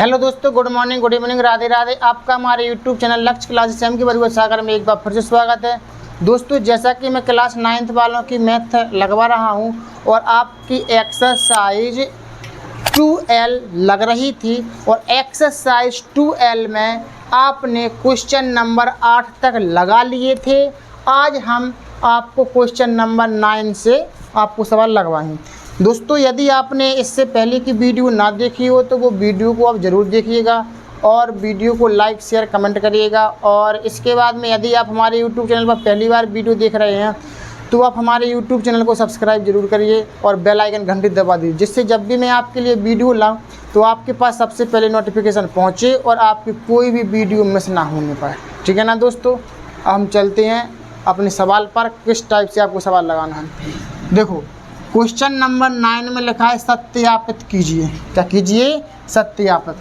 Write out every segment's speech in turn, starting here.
Hello दोस्तों, good morning, good evening, Radhe Radhe. आपका हमारे यूट्यूब चैनल लक्ष्य क्लासेस एम की बड़ी सागर में एक बार फिर से स्वागत है। दोस्तों, जैसा कि मैं क्लास 9th वालों की मैथ लगवा रहा हूं और आपकी एक्सरसाइज 2L लग रही थी और एक्सरसाइज 2L में आपने क्वेश्चन नंबर 8 तक लगा लिए थे। आज हम आपको क्वेश्चन नंबर 9 से आपको सवाल लगवाएंगे। दोस्तों, यदि आपने इससे पहले की वीडियो ना देखी हो तो वो वीडियो को आप ज़रूर देखिएगा और वीडियो को लाइक शेयर कमेंट करिएगा। और इसके बाद में यदि आप हमारे यूट्यूब चैनल पर पहली बार वीडियो देख रहे हैं तो आप हमारे यूट्यूब चैनल को सब्सक्राइब जरूर करिए और बेल आइकन घंटी दबा दीजिए, जिससे जब भी मैं आपके लिए वीडियो लाऊं तो आपके पास सबसे पहले नोटिफिकेशन पहुँचे और आपकी कोई भी वीडियो मिस ना होने पाए। ठीक है ना दोस्तों, हम चलते हैं अपने सवाल पर। किस टाइप से आपको सवाल लगाना है, देखो क्वेश्चन नंबर 9 में लिखा है सत्यापित कीजिए। क्या कीजिए? सत्यापित।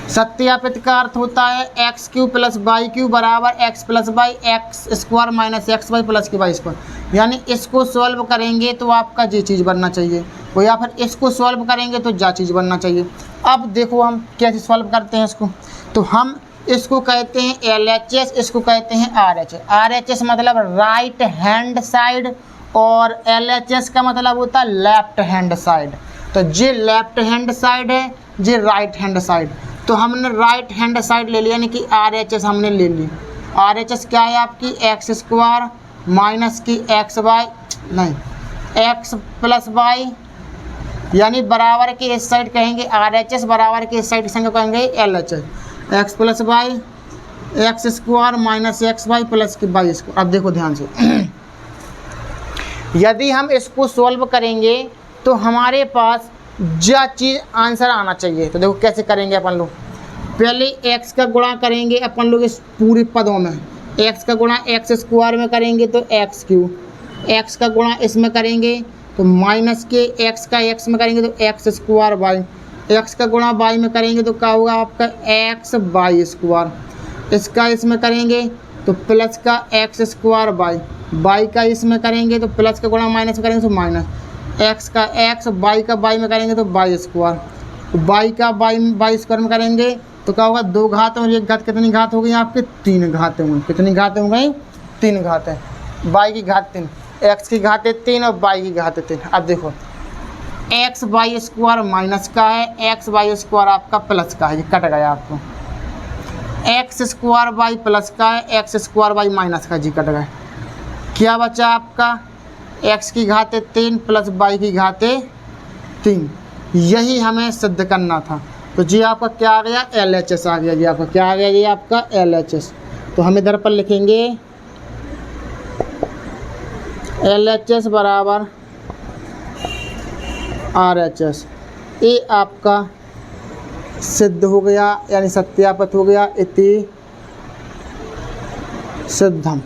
सत्यापित का अर्थ होता है x³ + y³ बराबर x + y x² - xy + के y²। यानी इसको सॉल्व करेंगे तो आपका ये चीज़ बनना चाहिए और या फिर इसको सॉल्व करेंगे तो जा चीज़ बनना चाहिए। अब देखो हम कैसे सॉल्व करते हैं इसको। तो हम इसको कहते हैं LHS, इसको कहते हैं RHS। RHS मतलब राइट हैंड साइड और LHS का मतलब होता है लेफ्ट हैंड साइड। तो ये लेफ्ट हैंड साइड है, ये राइट हैंड साइड। तो हमने राइट हैंड साइड ले लिया, यानी कि RHS हमने ले ली। RHS क्या है आपकी? x² माइनस की xy नहीं x + y, यानी बराबर के इस साइड कहेंगे RHS, बराबर के इस साइड संग कहेंगे LHS। x + y x² minus xy + के y²। अब देखो ध्यान से यदि हम इसको सॉल्व करेंगे तो हमारे पास जो चीज़ आंसर आना चाहिए। तो देखो कैसे करेंगे अपन लोग। पहले x का गुणा करेंगे अपन लोग इस पूरे पदों में। x का गुणा x² में करेंगे तो x³, x का गुणा इसमें करेंगे तो माइनस के x का x में करेंगे तो x² y, x का गुणा y में करेंगे तो क्या होगा आपका xy²। इसका इसमें करेंगे तो प्लस का x² y का इसमें करेंगे तो प्लस का गुणा माइनस में करेंगे तो माइनस x का x, y का y में करेंगे तो y², y का y² में करेंगे तो क्या होगा 2 घात और 1 घात। कितनी घात हो गई आपके? 3 घात होंगे। कितनी घात हो गई? 3 घात है। y की घात 3, x की घात 3 और y की घात 3। अब देखो xy² माइनस का है, xy² आपका प्लस का है, ये कट गया आपको। x² y प्लस का है, x² y माइनस का, जी कट गया। क्या बचा आपका? x की घात 3 प्लस y की घात 3। यही हमें सिद्ध करना था। तो जी आपका क्या आ गया? LHS आ गया। जी आपका क्या आ गया? ये आपका LHS। तो हम इधर पर लिखेंगे LHS बराबर RHS। ये आपका सिद्ध हो गया, यानी सत्यापित हो गया। इति सिद्धम।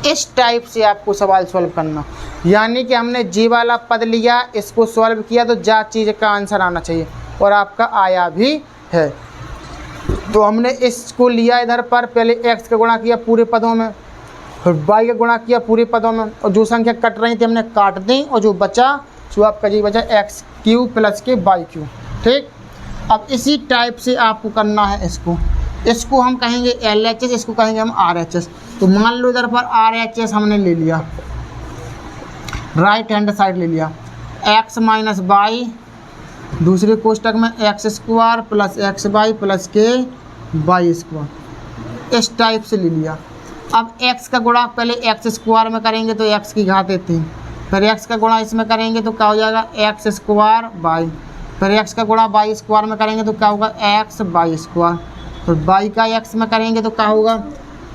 इस टाइप से आपको सवाल सॉल्व करना, यानी कि हमने जी वाला पद लिया, इसको सॉल्व किया तो जा चीज़ का आंसर आना चाहिए और आपका आया भी है। तो हमने इसको लिया इधर पर, पहले x का गुणा किया पूरे पदों में, फिर y का गुणा किया पूरे पदों में, और जो संख्या कट रही थी हमने काट दी और जो बचा सो आपका जी बचा x³ + के y³। ठीक, अब इसी टाइप से आपको करना है इसको हम कहेंगे LHS, इसको कहेंगे हम RHS। तो मान लो इधर पर RHS हमने ले लिया, राइट हैंड साइड ले लिया, x - y, दूसरे कोष्टक में x² + xy + के y²। इस टाइप से ले लिया। अब x का गुणा पहले x² में करेंगे तो x की घात 3, फिर x का गुणा इसमें करेंगे तो क्या हो जाएगा x² y, फिर x का गुणा y² में करेंगे तो क्या होगा xy², फिर y का x में करेंगे तो क्या होगा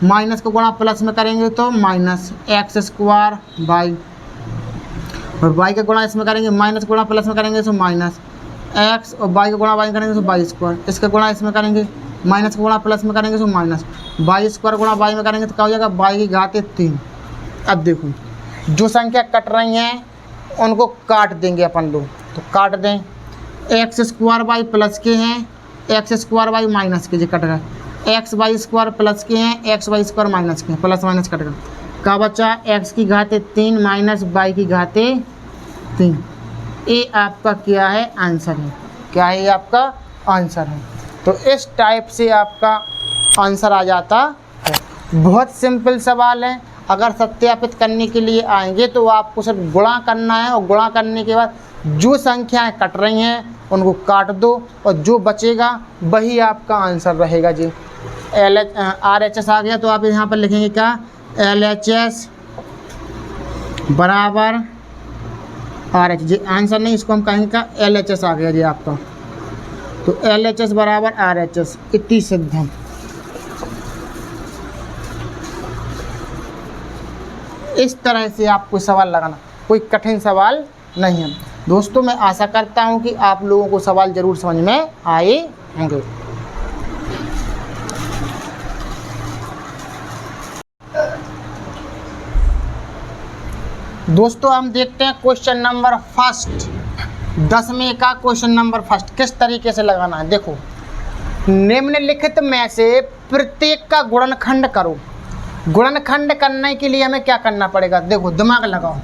माइनस को गुणा प्लस में करेंगे तो माइनस x² y, और y का गुणा इसमें करेंगे माइनस गुणा प्लस में करेंगे तो माइनस x, और y का गुणा y में करेंगे तो y²। इसका गुणा इसमें करेंगे माइनस का गुणा प्लस में करेंगे तो माइनस y² गुणा y में करेंगे तो क्या हो जाएगा y की घात 3। अब देखो जो संख्या कट रही हैं उनको काट देंगे अपन लोग, तो काट दें। x² y प्लस के हैं, x² y माइनस के, जो कट गए। xy² प्लस के हैं, xy² माइनस के, प्लस माइनस कट गए। का बचा x की घात 3 माइनस y की घात 3। ये आपका क्या है? आंसर है। क्या है आपका आंसर है। तो इस टाइप से आपका आंसर आ जाता है। बहुत सिंपल सवाल है। अगर सत्यापित करने के लिए आएंगे तो आपको सिर्फ गुणा करना है, और गुणा करने के बाद जो संख्याएं कट रही हैं उनको काट दो और जो बचेगा वही आपका आंसर रहेगा जी। RHS आ गया तो आप यहाँ पर लिखेंगे क्या, LHS बराबर RH जी। आंसर नहीं, इसको हम कहेंगे क्या, LHS आ गया जी आपका। तो LHS बराबर RHS, इतनी सिद्धम। इस तरह से आपको सवाल लगाना, कोई कठिन सवाल नहीं है दोस्तों। मैं आशा करता हूं कि आप लोगों को सवाल जरूर समझ में आए होंगे। दोस्तों हम देखते हैं क्वेश्चन नंबर फर्स्ट, 10वें का क्वेश्चन नंबर फर्स्ट किस तरीके से लगाना है। देखो, निम्नलिखित में से प्रत्येक का गुणनखंड करो। गुणनखंड करने के लिए हमें क्या करना पड़ेगा, देखो दिमाग लगाओ।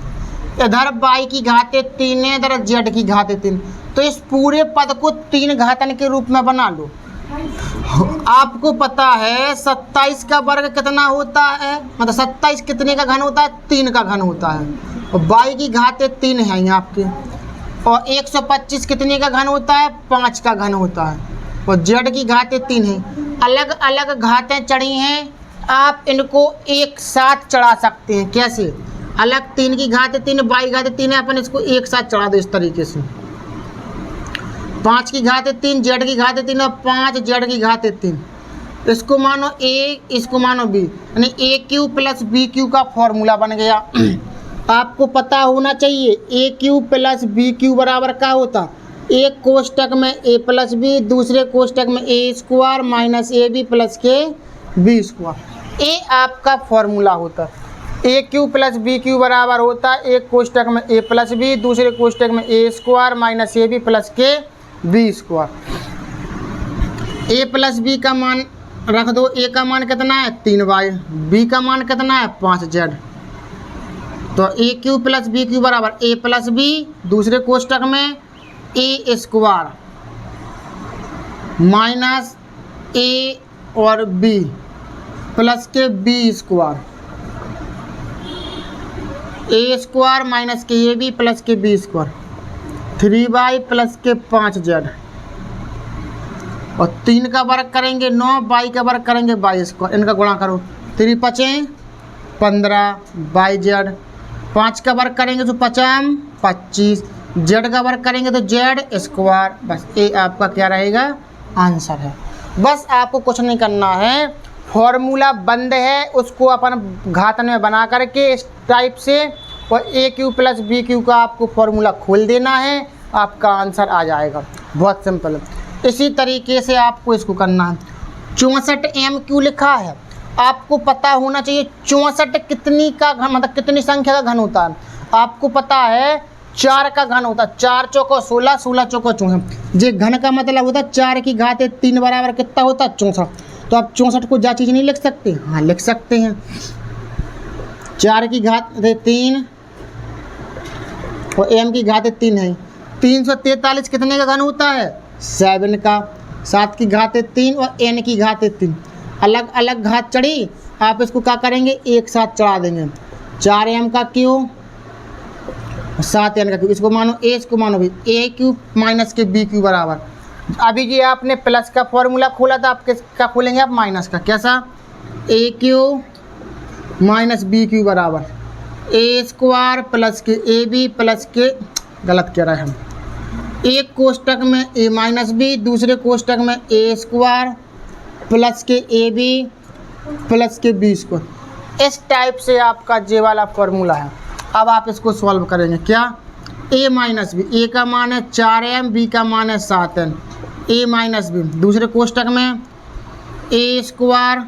इधर y की घातें 3 है, इधर z की घातें 3, तो इस पूरे पद को 3 घातन के रूप में बना लो। आपको पता है 27 का वर्ग कितना होता है, मतलब 27 कितने का घन होता है, 3 का घन होता है। और y की घातें 3 है यहाँ आपके, और 125 कितने का घन होता है, 5 का घन होता है। और z की घातें 3 हैं। अलग अलग घातें चढ़ी हैं, आप इनको एक साथ चढ़ा सकते हैं। कैसे, अलग 3 की घातें 3, y घातें 3 है, अपन इसको एक साथ चढ़ा दो इस तरीके से। 5 की घातें 3, z की घातें 3 और 5 z की घातें 3। इसको मानो a, इसको मानो b, यानी AQ प्लस BQ का फॉर्मूला बन गया। आपको पता होना चाहिए AQ प्लस BQ बराबर क्या होता, एक कोष्टक में a प्लस b, दूसरे कोष्टक में a square minus AB plus के b स्क्वायर। ए आपका फॉर्मूला होता है। AQ प्लस BQ बराबर होता है एक कोष्टक में a प्लस b, दूसरे कोष्टक में a square minus AB plus के b square. a plus b का मान रख दो, a का मान कितना है 3y, b का मान कितना है 5z। तो AQ प्लस BQ बराबर a प्लस b, दूसरे कोष्टक में a स्क्वायर माइनस a और b प्लस के b square, a square minus के AB प्लस के b स्क्वायर, 3y प्लस के 5z। और 3 का वर्ग करेंगे 9, y का वर्ग करेंगे y स्क्वायर। इनका गुणा करो, 3 5 15 yz। 5 का वर्ग करेंगे तो 5 25, z का वर्ग करेंगे तो z स्क्वायर। बस ये आपका क्या रहेगा, आंसर है। बस आपको कुछ नहीं करना है, फॉर्मूला बंद है उसको अपन घातन में बना करके इस टाइप से, और AQ प्लस BQ का आपको फॉर्मूला खोल देना है, आपका आंसर आ जाएगा। बहुत सिंपल है। इसी तरीके से आपको इसको करना है। 64 MQ लिखा है, आपको पता होना चाहिए 64 कितनी का घन, मतलब कितनी संख्या का घन होता है। आपको पता है 4 का घन होता है, 4 चौको 16, 16 चौको 64। जे घन का मतलब होता है 4 की घातें 3 बराबर कितना होता है 64। तो आप 64 को जा चीज़ नहीं लिख सकते, हाँ लिख सकते हैं। 4 की घातें 3 और m की घातें 3 है। 343 कितने का घन होता है, 7 का। 7 की घातें 3 और n की घातें 3। अलग अलग घात चढ़ी, आप इसको क्या करेंगे, एक साथ चढ़ा देंगे। 4m का क्यू, 7n का क्यू। इसको मानो a, इसको मानो b, AQ माइनस के BQ बराबर। अभी जी आपने प्लस का फॉर्मूला खोला था, आप किसका खोलेंगे, आप माइनस का। कैसा, AQ माइनस BQ बराबर a स्क्वायर प्लस के AB प्लस के, गलत कह रहे हैं हम, एक कोष्टक में a माइनस b, दूसरे कोष्टक में a स्क्वायर प्लस के AB प्लस के b स्क्वायर। इस टाइप से आपका जे वाला फॉर्मूला है। अब आप इसको सॉल्व करेंगे। क्या, a माइनस बी, a का मान है 4m, b का मान है 7n, a माइनस बी, दूसरे कोष्टक में a स्क्वायर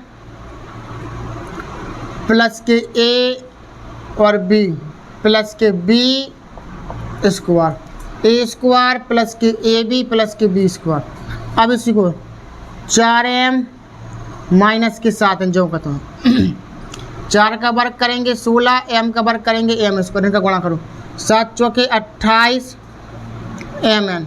प्लस के a और b प्लस के b square, a square plus के AB प्लस के b स्क्वायर। अब इसी को 4m माइनस के 7n जो कहता हूँ 4 का वर्ग करेंगे 16, m का वर्ग करेंगे m स्क्वायर। इनका गुणा करो, 7 चौके 28 mn,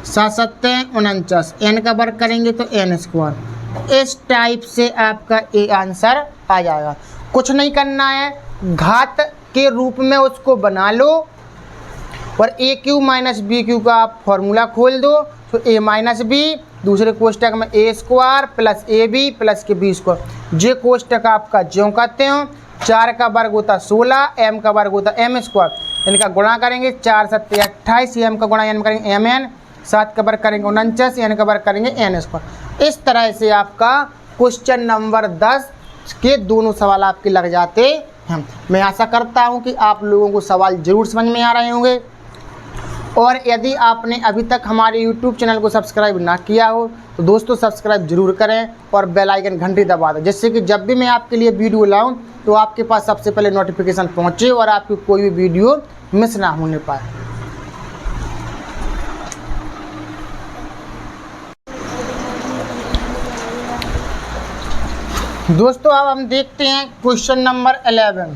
7 7 49, n का वर्ग करेंगे तो n स्क्वायर। इस टाइप से आपका ये आंसर आ जाएगा। कुछ नहीं करना है, घात के रूप में उसको बना लो और ए क्यू माइनस बी क्यू का आप फॉर्मूला खोल दो, तो ए माइनस बी, दूसरे कोष्टक में A square plus A B plus के बी स्क्वायर। जे कोष्टक आपका ज्यों करते हो, 4 का वर्ग होता 16, m का वर्ग होता m स्क्वायर, इनका गुणा करेंगे 4 7 28, m का गुणा n करेंगे mn, 7 का वर्ग करेंगे 49, n का वर्ग करेंगे n स्क्वायर। इस तरह से आपका क्वेश्चन नंबर 10 के दोनों सवाल आपके लग जाते हैं। मैं आशा करता हूं कि आप लोगों को सवाल जरूर समझ में आ रहे होंगे, और यदि आपने अभी तक हमारे YouTube चैनल को सब्सक्राइब ना किया हो तो दोस्तों सब्सक्राइब जरूर करें और बेल आइकन घंटी दबा दें, जिससे कि जब भी मैं आपके लिए वीडियो लाऊं तो आपके पास सबसे पहले नोटिफिकेशन पहुंचे और आपकी कोई भी वीडियो मिस ना होने पाए। दोस्तों अब हम देखते हैं क्वेश्चन नंबर 11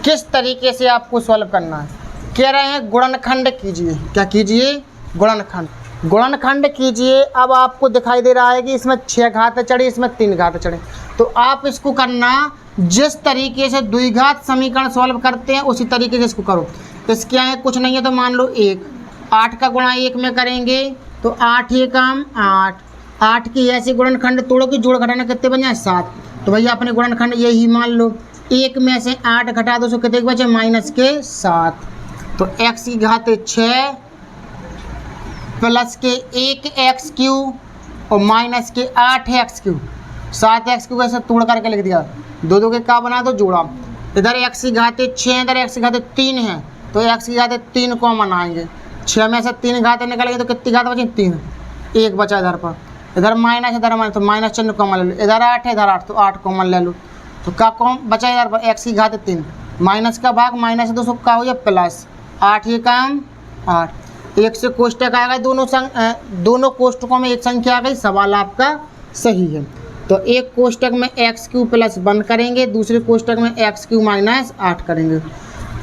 किस तरीके से आपको सॉल्व करना है। कह रहे हैं गुणनखंड कीजिए। क्या कीजिए? गुणनखंड। गुणनखंड कीजिए। अब आपको दिखाई दे रहा है कि इसमें 6 घात चढ़े, इसमें 3 घात चढ़े, तो आप इसको करना जिस तरीके से द्विघात समीकरण सॉल्व करते हैं उसी तरीके से इसको करो। इसके आगे कुछ नहीं है तो मान लो 1, 8 का गुणा 1 में करेंगे तो 8 1 8, 8 की ऐसे गुणनखंड तोड़ो कि जोड़ घटाना कितने बन जाए 7, तो भैया अपने गुणनखंड यही मान लो। 1 में से 8 घटा दो तो कितने बचे माइनस के 7, तो x की घात 6 प्लस के 1x क्यू और माइनस के 8x क्यू, 7x क्यू ऐसे तोड़ करके लिख दिया, दो दो के का बना दो जोड़ा। इधर x की घात 6, इधर x की घात 3 है, तो x की घात 3 कॉमन आएंगे, 6 में से 3 घात निकलेंगे तो कितनी घात बची 3, 1 बचा इधर पर, इधर माइनस इधर माइनस तो माइनस चिन्ह कॉमन ले लो, इधर 8 है इधर 8 तो 8 कॉमन ले लो, तो क्या कॉम बचा इधर पर x की घात 3, माइनस का भाग माइनस 2 का हो जाए प्लस 8 ये काम 8, एक से कोष्टक आएगा, दोनों कोष्टकों में एक संख्या आ गई, सवाल आपका सही है। तो एक कोष्टक में एक्स क्यू प्लस 1 करेंगे, दूसरे कोष्टक में एक्स क्यू माइनस 8 करेंगे।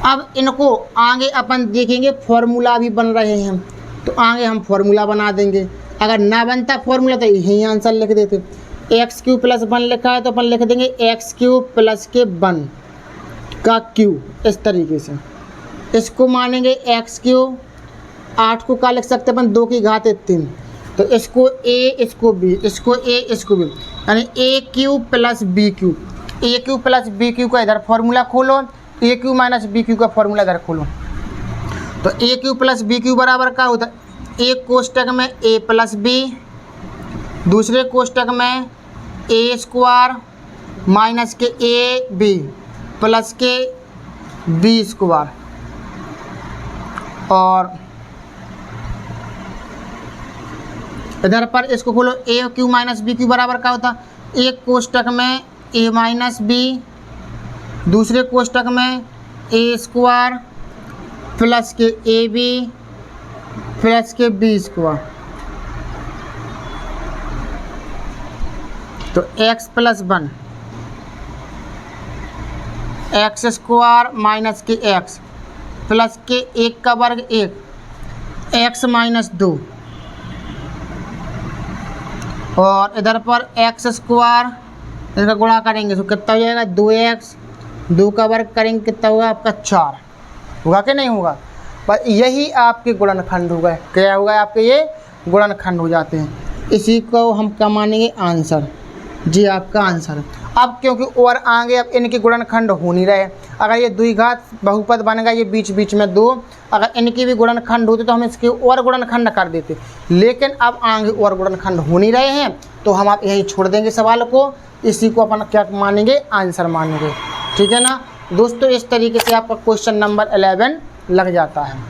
अब इनको आगे अपन देखेंगे, फॉर्मूला भी बन रहे हैं तो आगे हम फॉर्मूला बना देंगे। अगर ना बनता फॉर्मूला तो यही आंसर लिख देते। एक्स क्यू प्लस 1 लिखा है तो अपन लिख देंगे एक्स क्यू प्लस के 1 का क्यू, इस तरीके से इसको मानेंगे एक्स क्यू। 8 को क्या लिख सकते हैं अपन 2 की घात 3, तो इसको a इसको b, इसको a इसको b, यानी ए क्यू प्लस बी क्यू। ए क्यू प्लस बी क्यू का इधर फॉर्मूला खोलो, ए क्यू माइनस बी क्यू का फॉर्मूला इधर खोलो, तो ए क्यू प्लस बी क्यू बराबर क्या होता है, एक कोष्टक में a प्लस बी, दूसरे कोष्टक में ए स्क्वायर माइनस के ए बी प्लस के बी स्क्वायर, और इधर पर इसको खोलो ए क्यू माइनस बी क्यू बराबर क्या होता, एक कोष्टक में ए माइनस बी, दूसरे कोष्टक में ए स्क्वायर प्लस के ए बी प्लस के बी स्क्वायर, तो x plus 1 x square minus के x प्लस के 1 का वर्ग 1, x माइनस 2, और इधर पर एक्स स्क्वायर इसका गुणा करेंगे तो कितना हो जाएगा 2x, 2 का वर्ग करेंगे कितना होगा आपका 4, होगा कि नहीं होगा। पर यही आपके गुणनखंड हो गए, क्या होगा आपके ये गुणनखंड हो जाते हैं। इसी को हम क्या मानेंगे आंसर, जी आपका आंसर है। अब क्योंकि और आगे अब इनके गुणनखंड हो नहीं रहे, अगर ये द्विघात बहुपद बन गया ये बीच बीच में 2, अगर इनके भी गुणनखंड होते तो हम इसके और गुणनखंड कर देते, लेकिन अब आगे और गुणनखंड हो नहीं रहे हैं तो हम आप यहीं छोड़ देंगे सवाल को, इसी को अपन क्या मानेंगे आंसर मानेंगे, ठीक है ना दोस्तों। इस तरीके से आपका क्वेश्चन नंबर 11 लग जाता है।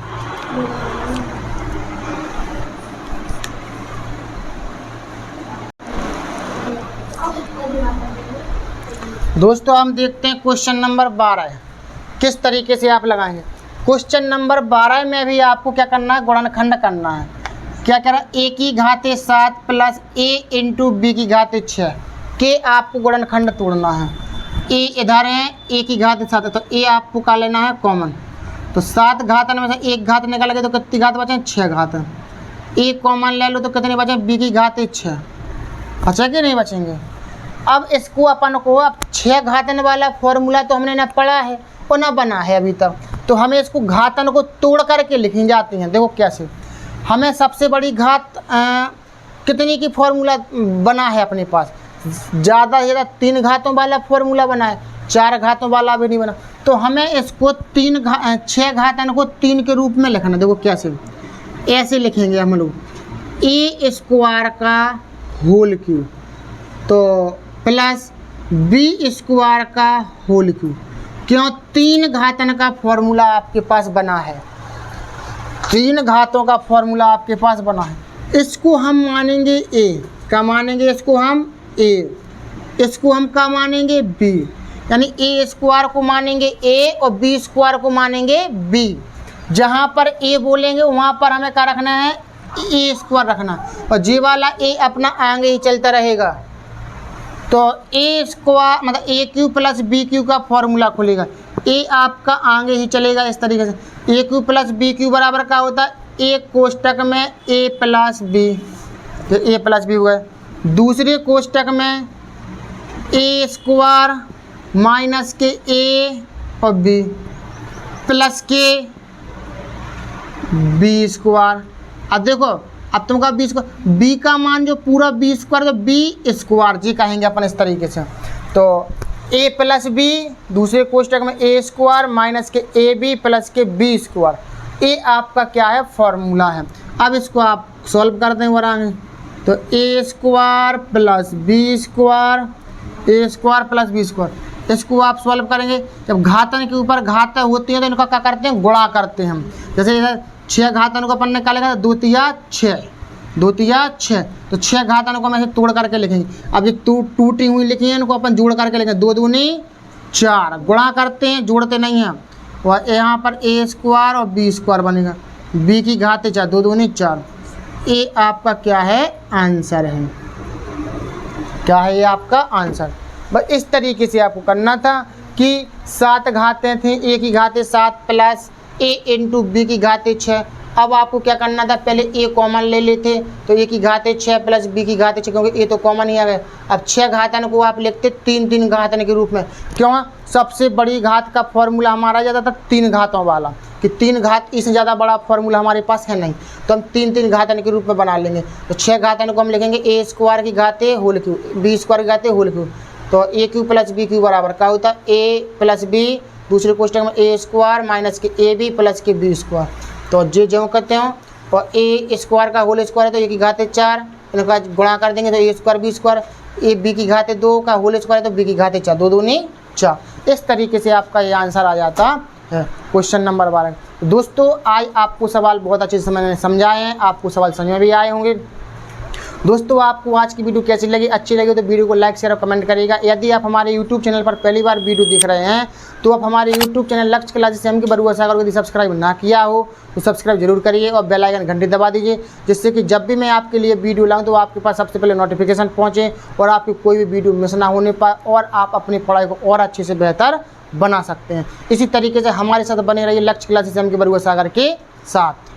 दोस्तों हम देखते हैं क्वेश्चन नंबर 12 किस तरीके से आप लगाएंगे। क्वेश्चन नंबर 12 में भी आपको क्या करना है, गुणनखंड करना है। क्या कह रहा है, ए की घात 7 प्लस ए इंटू बी की घात 6 के आपको गुणनखंड तोड़ना है। ए इधर है, ए की घात 7 है तो ए आपको क्या लेना है कॉमन, तो 7 घात में से 1 घात निकल गए तो कितनी घात बचे 6 घात, ए कॉमन ले लो तो कितने बचे, बी की घात 6, बचा कि नहीं बचेंगे। अब इसको अपन को, अब 6 घातन वाला फॉर्मूला तो हमने ना पढ़ा है और ना बना है अभी तक, तो हमें इसको घातन को तोड़ करके लिखी जाती हैं। देखो कैसे, हमें सबसे बड़ी घात कितनी की फॉर्मूला बना है अपने पास, ज़्यादा से ज़्यादा 3 घातों वाला फॉर्मूला बना है, 4 घातों वाला भी नहीं बना। तो हमें इसको 6 घातन को 3 के रूप में लिखना। देखो कैसे, ऐसे लिखेंगे हम लोग, ए स्क्वायर का होल क्यूब तो प्लस बी स्क्वायर का होल क्यूब। क्यों, 3 घातन का फॉर्मूला आपके पास बना है, 3 घातों का फॉर्मूला आपके पास बना है। इसको हम मानेंगे ए, क्या मानेंगे, इसको हम ए, इसको हम क्या मानेंगे, बी, यानी ए स्क्वायर को मानेंगे ए और बी स्क्वायर को मानेंगे बी। जहाँ पर ए बोलेंगे वहाँ पर हमें क्या रखना है, ए स्क्वायर रखना, और जी वाला ए अपना आगे ही चलता रहेगा। तो ए स्क्वायर मतलब ए क्यू प्लस बी क्यू का फॉर्मूला खुलेगा, ए आपका आगे ही चलेगा इस तरीके से। ए क्यू प्लस बी क्यू बराबर क्या होता है, एक कोष्टक में ए प्लस बी, तो ए प्लस बी हुआ, दूसरे कोष्टक में ए स्क्वायर माइनस के ए और बी प्लस के बी स्क्वायर। अब देखो, अब तुमका बी स्क्वायर, बी का मान जो पूरा बी स्क्वायर, तो बी स्क्वायर जी कहेंगे अपन इस तरीके से। तो ए प्लस बी, दूसरे कोष्टक में ए स्क्वायर माइनस के ए बी प्लस के बी स्क्वायर, ए आपका क्या है, फॉर्मूला है। अब इसको आप सॉल्व करते हैं वरांगे, तो A square plus B square, A square plus B square, इसको आप सॉल्व करेंगे। जब घातन के ऊपर घात होती है तो इनका क्या करते हैं, गुणा करते हैं हम। जैसे इधर 6 घातन को अपन निकालेंगे, 2 तिया 6, 2 तिया 6, तो 6 घातन को हम ऐसे तोड़ करके लिखेंगे। अब ये टूटी हुई लिखी है, इनको अपन जोड़ करके लिखेंगे, 2 दूनी 4, गुणा करते हैं, जोड़ते नहीं हैं। और यहाँ पर ए स्क्वायर और बी स्क्वायर बनेगा, बी की घात 4, 2 दूनी 4। ए आपका क्या है, आंसर है, क्या है ये आपका आंसर। बस इस तरीके से आपको करना था कि 7 घातें थी, ए की घातें 7 प्लस ए इंटू बी की घातें 6। अब आपको क्या करना था, पहले ए कॉमन ले लेते, तो ए की घातें 6 प्लस बी की घातें 6, क्योंकि ए तो कॉमन ही आ गए। अब 6 घातन को आप लिखते 3 घातन के रूप में। क्यों, सबसे बड़ी घात का फॉर्मूला हमारा जाता था 3 घातों वाला, कि 3 घात, इससे ज़्यादा बड़ा फॉर्मूला हमारे पास है नहीं, तो हम 3 घातन के रूप में बना लेंगे। तो 6 घातन को हम लिखेंगे ए स्क्वायर की घातें होल क्यूब, बी स्क्वायर की घातें होल क्यूब। तो ए क्यू प्लस बी क्यू बराबर क्या होता है, ए प्लस बी, दूसरे कोष्टक में ए स्क्वायर माइनस के ए बी प्लस के बी स्क्वायर। तो जे जो कहते हो, और ए स्क्वायर का होल स्क्वायर है तो ए की घातें 4, इनका गुणा कर देंगे तो A square B square, A B की घातें 2 का होल स्क्वायर है तो बी की घातें 4, 2 दूनी 4। इस तरीके से आपका ये आंसर आ जाता है क्वेश्चन नंबर 12। दोस्तों आज आपको सवाल बहुत अच्छे से मैंने समझाए हैं, आपको सवाल समझ में भी आए होंगे। दोस्तों आपको आज की वीडियो कैसी लगी, अच्छी लगी तो वीडियो को लाइक शेयर और कमेंट करिएगा। यदि आप हमारे यूट्यूब चैनल पर पहली बार वीडियो देख रहे हैं तो आप हमारे यूट्यूब चैनल लक्ष्य क्लासेस एम के बरुआ सागर को यदि सब्सक्राइब ना किया हो तो सब्सक्राइब जरूर करिए और बेल आइकन घंटी दबा दीजिए, जिससे कि जब भी मैं आपके लिए वीडियो लाऊं तो आपके पास सबसे पहले नोटिफिकेशन पहुँचे और आपकी कोई भी वीडियो मिस ना होने पाए और आप अपनी पढ़ाई को और अच्छे से बेहतर बना सकते हैं। इसी तरीके से हमारे साथ बने रहिए लक्ष्य क्लासेस एम के बरुआ सागर के साथ।